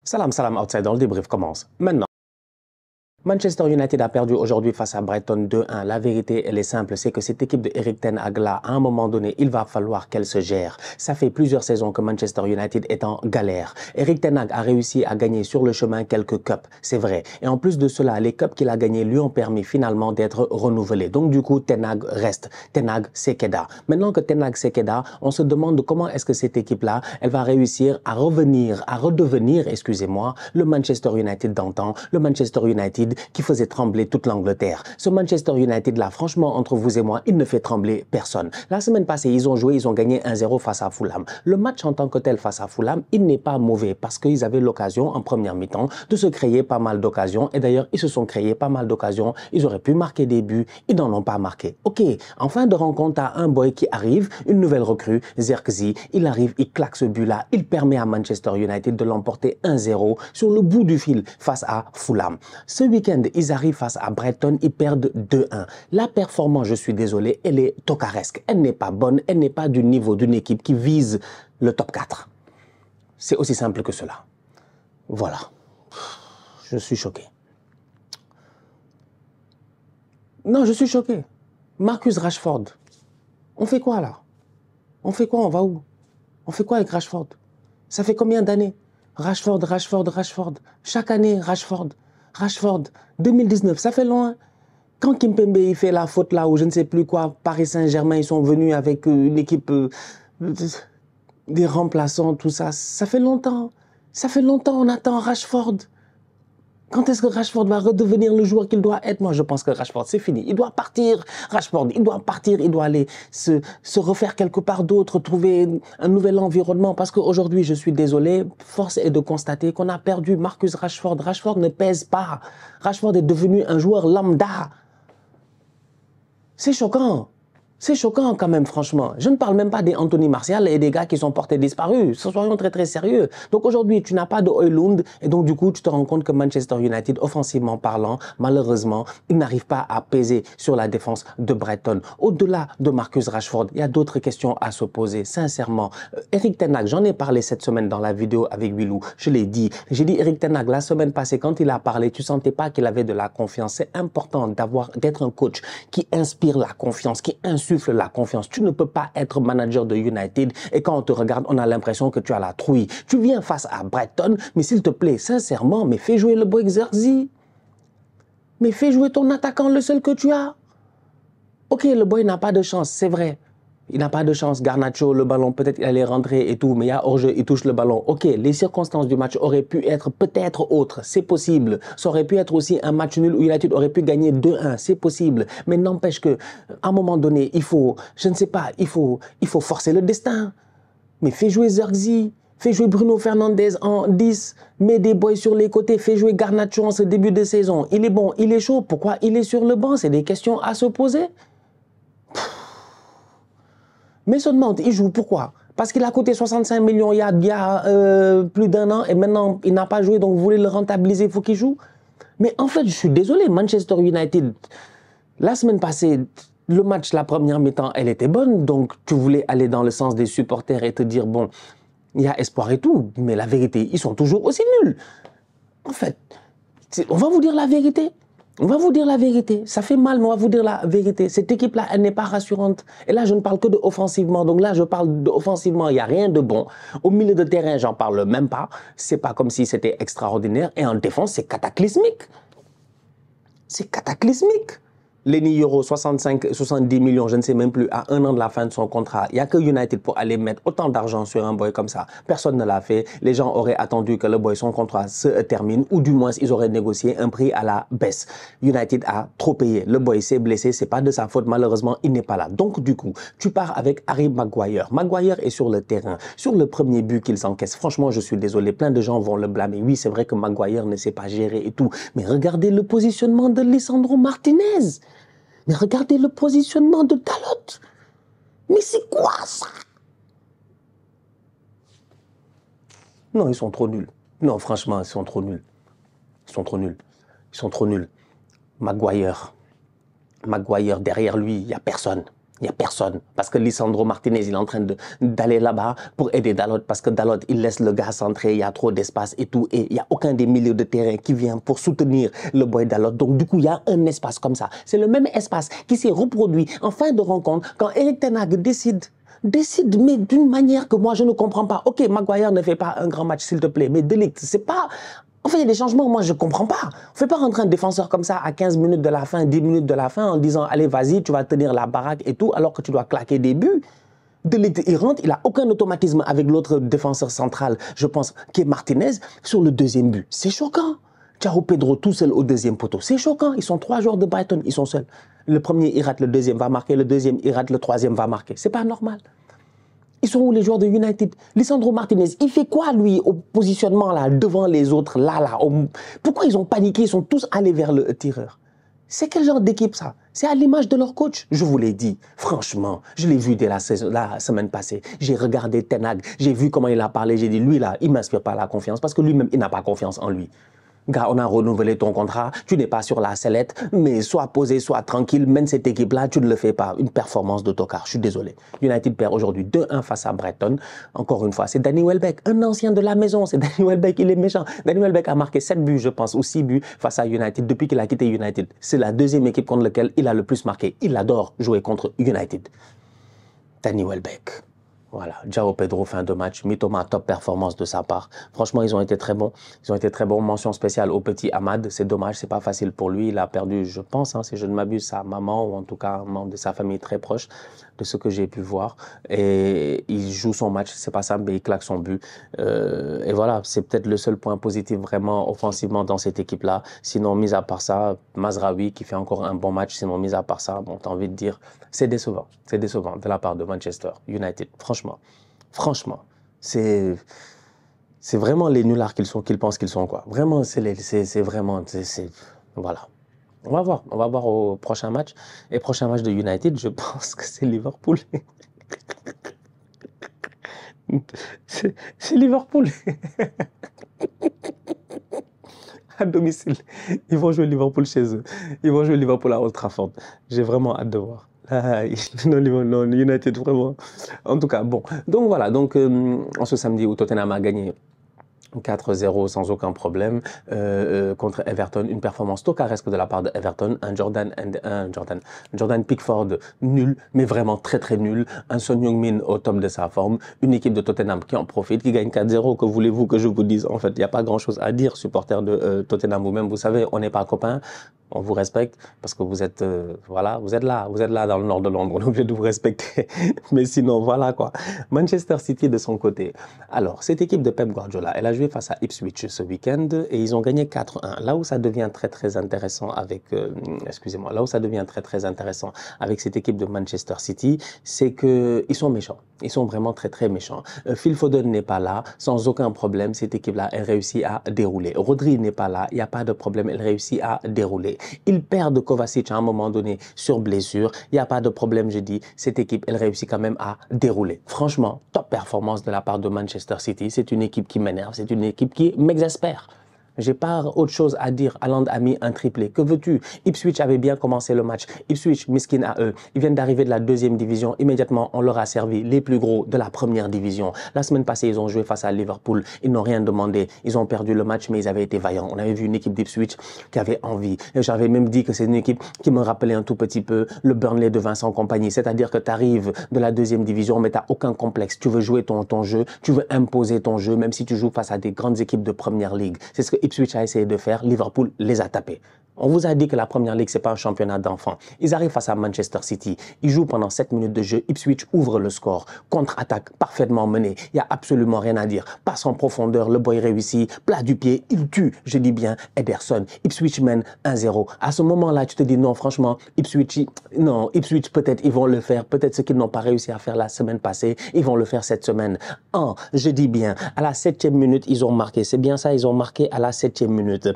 Salam, salam, outsider, le débrief commence maintenant. Manchester United a perdu aujourd'hui face à Brighton 2-1. La vérité, elle est simple, c'est que cette équipe de Erik ten Hag là, à un moment donné, il va falloir qu'elle se gère. Ça fait plusieurs saisons que Manchester United est en galère. Erik ten Hag a réussi à gagner sur le chemin quelques cups, c'est vrai. Et en plus de cela, les cups qu'il a gagnés lui ont permis finalement d'être renouvelés. Donc du coup, ten Hag reste. Ten Hag Sekeda. Maintenant que ten Hag Sekeda, on se demande comment est-ce que cette équipe-là, elle va réussir à redevenir, excusez-moi, le Manchester United d'antan, le Manchester United qui faisait trembler toute l'Angleterre. Ce Manchester United-là, franchement, entre vous et moi, il ne fait trembler personne. La semaine passée, ils ont gagné 1-0 face à Fulham. Le match en tant que tel face à Fulham, il n'est pas mauvais parce qu'ils avaient l'occasion, en première mi-temps, de se créer pas mal d'occasions. Et d'ailleurs, ils se sont créés pas mal d'occasions. Ils auraient pu marquer des buts. Ils n'en ont pas marqué. Ok, en fin de rencontre, t'as un boy qui arrive, une nouvelle recrue, Zirkzee. Il arrive, il claque ce but-là. Il permet à Manchester United de l'emporter 1-0 sur le bout du fil face à Fulham. Ce week-end, ils arrivent face à Brighton, ils perdent 2-1. La performance, je suis désolé, elle est tocaresque. Elle n'est pas bonne, elle n'est pas du niveau d'une équipe qui vise le top 4. C'est aussi simple que cela. Voilà. Je suis choqué. Non, je suis choqué. Marcus Rashford. On fait quoi là? On fait quoi? On va où? On fait quoi avec Rashford? Ça fait combien d'années? Rashford. Chaque année, Rashford. 2019, ça fait loin. Quand Kimpembe il fait la faute là, ou je ne sais plus quoi, Paris Saint-Germain, ils sont venus avec une équipe, des remplaçants, tout ça. Ça fait longtemps. Ça fait longtemps, on attend Rashford. Quand est-ce que Rashford va redevenir le joueur qu'il doit être? Moi, je pense que Rashford, c'est fini. Il doit partir. Rashford, il doit partir. Il doit aller se refaire quelque part d'autre, trouver un nouvel environnement. Parce qu'aujourd'hui, je suis désolé, force est de constater qu'on a perdu Marcus Rashford. Rashford ne pèse pas. Rashford est devenu un joueur lambda. C'est choquant. C'est choquant quand même, franchement. Je ne parle même pas des Anthony Martial et des gars qui sont portés disparus. Soyons très très sérieux. Donc aujourd'hui, tu n'as pas de Højlund et donc du coup, tu te rends compte que Manchester United, offensivement parlant, malheureusement, il n'arrive pas à peser sur la défense de Brighton. Au-delà de Marcus Rashford, il y a d'autres questions à se poser, sincèrement. Erik ten Hag, j'en ai parlé cette semaine dans la vidéo avec Willou. Je l'ai dit. J'ai dit Erik ten Hag, la semaine passée, quand il a parlé, tu sentais pas qu'il avait de la confiance. C'est important d'être un coach qui inspire la confiance, qui insuffle la confiance. Tu ne peux pas être manager de United et quand on te regarde, on a l'impression que tu as la trouille. Tu viens face à Brighton, mais s'il te plaît, sincèrement, mais fais jouer le boy Zirkzee. Mais fais jouer ton attaquant, le seul que tu as. Ok, le boy n'a pas de chance, c'est vrai. Il n'a pas de chance. Garnacho, le ballon, peut-être il allait rentrer et tout, mais il y a hors-jeu, il touche le ballon. Ok, les circonstances du match auraient pu être peut-être autres, c'est possible. Ça aurait pu être aussi un match nul où United aurait pu gagner 2-1, c'est possible. Mais n'empêche que, à un moment donné, il faut, je ne sais pas, il faut forcer le destin. Mais fais jouer Zirkzee, fais jouer Bruno Fernandes en 10, mets des boys sur les côtés, fais jouer Garnacho en ce début de saison. Il est bon, il est chaud. Pourquoi il est sur le banc? C'est des questions à se poser. Mason Mount, il joue, pourquoi? Parce qu'il a coûté 65 millions il y a plus d'un an et maintenant il n'a pas joué, donc vous voulez le rentabiliser, il faut qu'il joue. Mais en fait, je suis désolé, Manchester United, la semaine passée, le match, la première mi-temps, elle était bonne, donc tu voulais aller dans le sens des supporters et te dire, bon, il y a espoir et tout, mais la vérité, ils sont toujours aussi nuls. En fait, on va vous dire la vérité. On va vous dire la vérité. Ça fait mal, mais on va vous dire la vérité. Cette équipe-là, elle n'est pas rassurante. Et là, je ne parle que de offensivement. Donc là, je parle d'offensivement. Il n'y a rien de bon. Au milieu de terrain, j'en parle même pas. C'est pas comme si c'était extraordinaire. Et en défense, c'est cataclysmique. C'est cataclysmique. Lenny Euro, 70 millions, je ne sais même plus, à un an de la fin de son contrat. Il n'y a que United pour aller mettre autant d'argent sur un boy comme ça. Personne ne l'a fait. Les gens auraient attendu que le boy, son contrat se termine, ou du moins, ils auraient négocié un prix à la baisse. United a trop payé. Le boy s'est blessé, c'est pas de sa faute. Malheureusement, il n'est pas là. Donc, du coup, tu pars avec Harry Maguire. Maguire est sur le terrain. Sur le premier but qu'ils encaissent, franchement, je suis désolé. Plein de gens vont le blâmer. Oui, c'est vrai que Maguire ne sait pas gérer et tout. Mais regardez le positionnement de Lisandro Martinez. Mais regardez le positionnement de Dalot. Mais c'est quoi ça? Non, ils sont trop nuls. Non, franchement, ils sont trop nuls. Ils sont trop nuls. Ils sont trop nuls. Maguire, derrière lui, il n'y a personne. Il n'y a personne. Parce que Lisandro Martinez, il est en train d'aller là-bas pour aider Dalot. Parce que Dalot, il laisse le gars centrer, il y a trop d'espace et tout. Et il n'y a aucun des milieux de terrain qui vient pour soutenir le boy Dalot. Donc, du coup, il y a un espace comme ça. C'est le même espace qui s'est reproduit en fin de rencontre quand Erik ten Hag décide, mais d'une manière que moi, je ne comprends pas. OK, Maguire ne fait pas un grand match, s'il te plaît. Mais De Ligt, c'est pas... En fait, il y a des changements, moi, je ne comprends pas. On ne fait pas rentrer un défenseur comme ça à 15 minutes de la fin, 10 minutes de la fin, en disant, allez, vas-y, tu vas tenir la baraque et tout, alors que tu dois claquer des buts. De Ligt, il rentre, il n'a aucun automatisme avec l'autre défenseur central, je pense, qui est Martinez, sur le deuxième but. C'est choquant. João Pedro tout seul au deuxième poteau. C'est choquant. Ils sont 3 joueurs de Brighton, ils sont seuls. Le premier, il rate, le deuxième va marquer, le deuxième, il rate, le troisième va marquer. C'est pas normal. Ils sont où les joueurs de United? Lisandro Martinez, il fait quoi lui au positionnement là, devant les autres, là? Pourquoi ils ont paniqué? Ils sont tous allés vers le tireur. C'est quel genre d'équipe ça? C'est à l'image de leur coach. Je vous l'ai dit, franchement, je l'ai vu dès la semaine passée. J'ai regardé Ten Hag, j'ai vu comment il a parlé, j'ai dit, lui là, il ne m'inspire pas la confiance parce que lui-même, il n'a pas confiance en lui. Gars, on a renouvelé ton contrat, tu n'es pas sur la sellette, mais sois posé, sois tranquille, mène cette équipe-là, tu ne le fais pas. Une performance d'autocar, je suis désolé. United perd aujourd'hui 2-1 face à Brighton. Encore une fois, c'est Danny Welbeck, un ancien de la maison. C'est Danny Welbeck, il est méchant. Danny Welbeck a marqué 7 buts, je pense, ou 6 buts face à United depuis qu'il a quitté United. C'est la deuxième équipe contre laquelle il a le plus marqué. Il adore jouer contre United. Danny Welbeck. Voilà, João Pedro, fin de match. Mitoma, top performance de sa part. Franchement, ils ont été très bons. Ils ont été très bons. Mention spéciale au petit Amad. C'est dommage, c'est pas facile pour lui. Il a perdu, je pense, si je ne m'abuse, sa maman ou en tout cas un membre de sa famille très proche de ce que j'ai pu voir. Et il joue son match, c'est pas simple, mais il claque son but. Et voilà, c'est peut-être le seul point positif vraiment offensivement dans cette équipe-là. Sinon, mis à part ça, Mazraoui qui fait encore un bon match. Sinon, mis à part ça, bon, t'as envie de dire, c'est décevant. C'est décevant de la part de Manchester United. Franchement, c'est vraiment les nullards qu'ils pensent qu'ils sont, quoi. Vraiment, voilà. On va voir au prochain match. Et prochain match de United, je pense que c'est Liverpool. c'est Liverpool. À domicile. Ils vont jouer Liverpool chez eux. Ils vont jouer Liverpool à Old Trafford. J'ai vraiment hâte de voir. Non, United, vraiment. En tout cas, bon. Donc voilà, en ce samedi où Tottenham a gagné 4-0 sans aucun problème contre Everton, une performance tocaresque de la part de Everton, un Jordan Pickford nul, mais vraiment très nul, un Son Heung-min au top de sa forme, une équipe de Tottenham qui en profite, qui gagne 4-0, que voulez-vous que je vous dise? En fait, il n'y a pas grand-chose à dire, supporters de Tottenham vous-même, vous savez, on n'est pas copains, on vous respecte parce que vous êtes, voilà, vous êtes là dans le nord de Londres, on est obligé de vous respecter. Mais sinon, voilà quoi. Manchester City de son côté. Alors, cette équipe de Pep Guardiola, elle a joué face à Ipswich ce week-end et ils ont gagné 4-1. Là où ça devient très intéressant avec, là où ça devient très intéressant avec cette équipe de Manchester City, c'est que ils sont méchants. Ils sont vraiment très méchants. Phil Foden n'est pas là, sans aucun problème, cette équipe-là, elle réussit à dérouler. Rodri n'est pas là, il n'y a pas de problème, elle réussit à dérouler. Ils perdent Kovacic à un moment donné sur blessure. Il n'y a pas de problème, je dis. Cette équipe, elle réussit quand même à dérouler. Franchement, top performance de la part de Manchester City. C'est une équipe qui m'énerve. C'est une équipe qui m'exaspère. J'ai pas autre chose à dire. Haaland a mis un triplé. Que veux-tu? Ipswich avait bien commencé le match. Ipswich, miskin à eux. Ils viennent d'arriver de la deuxième division. Immédiatement, on leur a servi les plus gros de la première division. La semaine passée, ils ont joué face à Liverpool. Ils n'ont rien demandé. Ils ont perdu le match, mais ils avaient été vaillants. On avait vu une équipe d'Ipswich qui avait envie. Et j'avais même dit que c'est une équipe qui me rappelait un tout petit peu le Burnley de Vincent Kompany. C'est-à-dire que tu arrives de la deuxième division, mais tu n'as aucun complexe. Tu veux jouer ton jeu. Tu veux imposer ton jeu, même si tu joues face à des grandes équipes de première ligue. C'est ce que Ipswich a essayé de faire, Liverpool les a tapés. On vous a dit que la Première Ligue, c'est pas un championnat d'enfants. Ils arrivent face à Manchester City. Ils jouent pendant 7 minutes de jeu. Ipswich ouvre le score. Contre-attaque parfaitement menée. Il n'y a absolument rien à dire. Passe en profondeur. Le boy réussit. Plat du pied. Il tue. Je dis bien Ederson. Ipswich mène 1-0. À ce moment-là, tu te dis non, franchement, Ipswich peut-être ils vont le faire. Peut-être ce qu'ils n'ont pas réussi à faire la semaine passée, ils vont le faire cette semaine. Je dis bien, à la 7e minute, ils ont marqué. C'est bien ça, ils ont marqué à la 7e minute.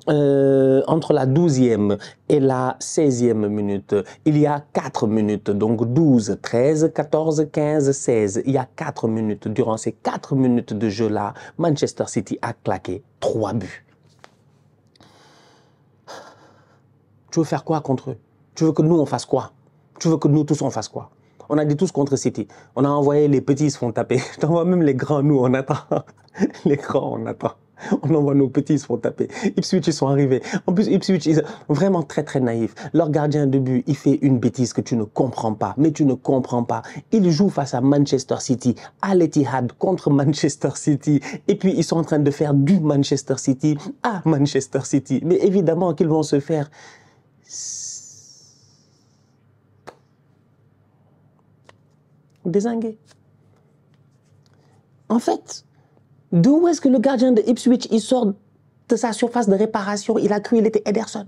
Entre la 12e et la 16e minute, il y a 4 minutes, donc 12, 13, 14, 15, 16. Il y a 4 minutes. Durant ces 4 minutes de jeu-là, Manchester City a claqué 3 buts. Tu veux faire quoi contre eux? Tu veux que nous, on fasse quoi? Tu veux que nous tous, on fasse quoi? On a dit tous contre City. On a envoyé les petits, ils se font taper. Je t'envoie même les grands, nous, on attend. Les grands, on attend. On envoie nos petits, ils se font taper. Ipswich, ils sont arrivés. En plus, Ipswich, ils sont vraiment très, très naïfs. Leur gardien de but, il fait une bêtise que tu ne comprends pas. Mais tu ne comprends pas. Il joue face à Manchester City, à l'Etihad, contre Manchester City. Et puis, ils sont en train de faire du Manchester City à Manchester City. Mais évidemment qu'ils vont se faire dézinguer. En fait, d'où est-ce que le gardien de Ipswich, il sort de sa surface de réparation? Il a cru qu'il était Ederson.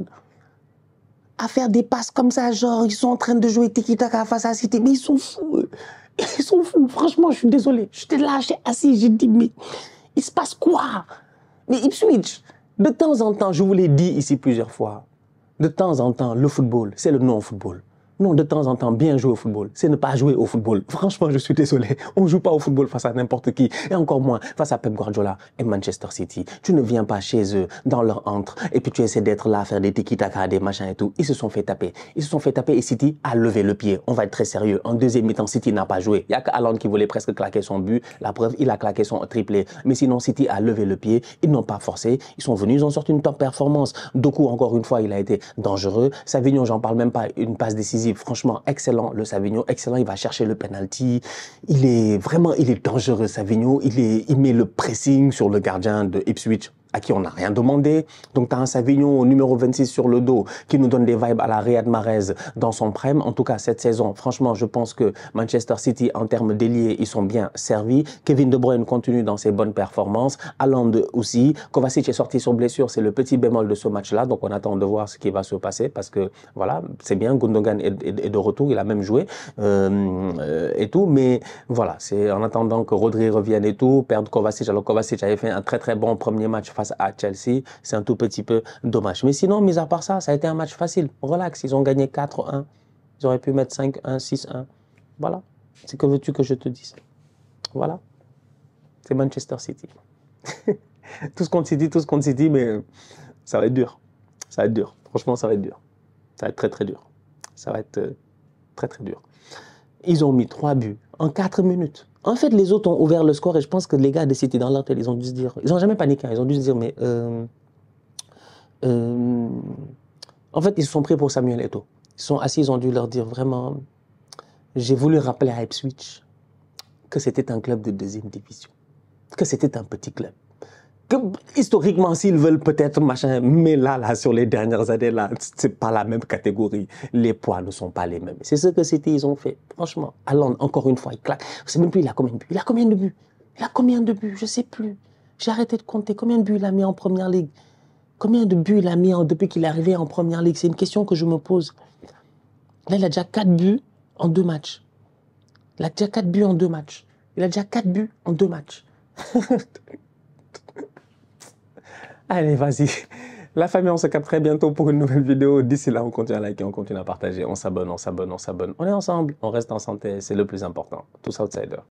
À faire des passes comme ça, genre, ils sont en train de jouer tiki-taka face à City. Mais ils sont fous. Ils sont fous. Franchement, je suis désolé. J'étais là, j'étais assis, j'ai dit, mais il se passe quoi? Mais Ipswich, de temps en temps, je vous l'ai dit ici plusieurs fois, de temps en temps, le football, c'est le non-football. Non, de temps en temps, bien jouer au football, c'est ne pas jouer au football. Franchement, je suis désolé. On ne joue pas au football face à n'importe qui. Et encore moins face à Pep Guardiola et Manchester City. Tu ne viens pas chez eux, dans leur antre, et puis tu essaies d'être là, faire des tiki-taka, des machins et tout. Ils se sont fait taper. Ils se sont fait taper et City a levé le pied. On va être très sérieux. En deuxième mi-temps, City n'a pas joué. Il n'y a qu'Haaland qui voulait presque claquer son but. La preuve, il a claqué son triplé. Mais sinon, City a levé le pied. Ils n'ont pas forcé. Ils sont venus, ils ont sorti une top performance. Doku, encore une fois, il a été dangereux. Savignon, j'en parle même pas. Une passe décisive. Franchement, excellent. Le Savignon, excellent. Il va chercher le penalty. Il est dangereux, Savignon. Il met le pressing sur le gardien de Ipswich, à qui on n'a rien demandé. Donc, tu as un Savignon au numéro 26 sur le dos qui nous donne des vibes à la Riyad Mahrez dans son prime. En tout cas, cette saison, franchement, je pense que Manchester City, en termes d'ailier, ils sont bien servis. Kevin De Bruyne continue dans ses bonnes performances. Haaland aussi. Kovacic est sorti sur blessure. C'est le petit bémol de ce match-là. Donc, on attend de voir ce qui va se passer parce que, voilà, c'est bien. Gundogan est de retour. Il a même joué et tout. Mais voilà, c'est en attendant que Rodri revienne et tout, perdre Kovacic. Alors, Kovacic avait fait un très, très bon premier match face à Chelsea, c'est un tout petit peu dommage. Mais sinon, mis à part ça, ça a été un match facile. Relax, ils ont gagné 4-1. Ils auraient pu mettre 5-1, 6-1. Voilà. C'est que veux-tu que je te dise? Voilà. C'est Manchester City. Tout ce qu'on s'est dit, mais ça va être dur. Ça va être dur. Franchement, ça va être dur. Ça va être très, très dur. Ça va être très, très dur. Ils ont mis 3 buts en 4 minutes. En fait, les autres ont ouvert le score et je pense que les gars de City dans leur tête, ils ont dû se dire, ils n'ont jamais paniqué, hein, ils ont dû se dire, mais en fait, ils se sont pris pour Samuel Eto'o. Ils sont assis, ils ont dû leur dire vraiment, j'ai voulu rappeler à Ipswich que c'était un club de deuxième division, que c'était un petit club. Que, historiquement, s'ils veulent peut-être machin, mais là, sur les dernières années, là, c'est pas la même catégorie. Les poids ne sont pas les mêmes. C'est ce que City, ils ont fait. Franchement, Haaland, encore une fois, il claque. Je sais même plus, il a combien de buts. Il a combien de buts? Il a combien de buts? Je sais plus. J'ai arrêté de compter. Combien de buts il a mis en première ligue? Combien de buts il a mis depuis qu'il est arrivé en première ligue? C'est une question que je me pose. Là, il a déjà 4 buts en 2 matchs. Il a déjà 4 buts en 2 matchs. Il a déjà 4 buts en 2 matchs. Allez, vas-y. La famille, on se capte très bientôt pour une nouvelle vidéo. D'ici là, on continue à liker, on continue à partager, on s'abonne. On est ensemble, on reste en santé, c'est le plus important. Tous outsiders.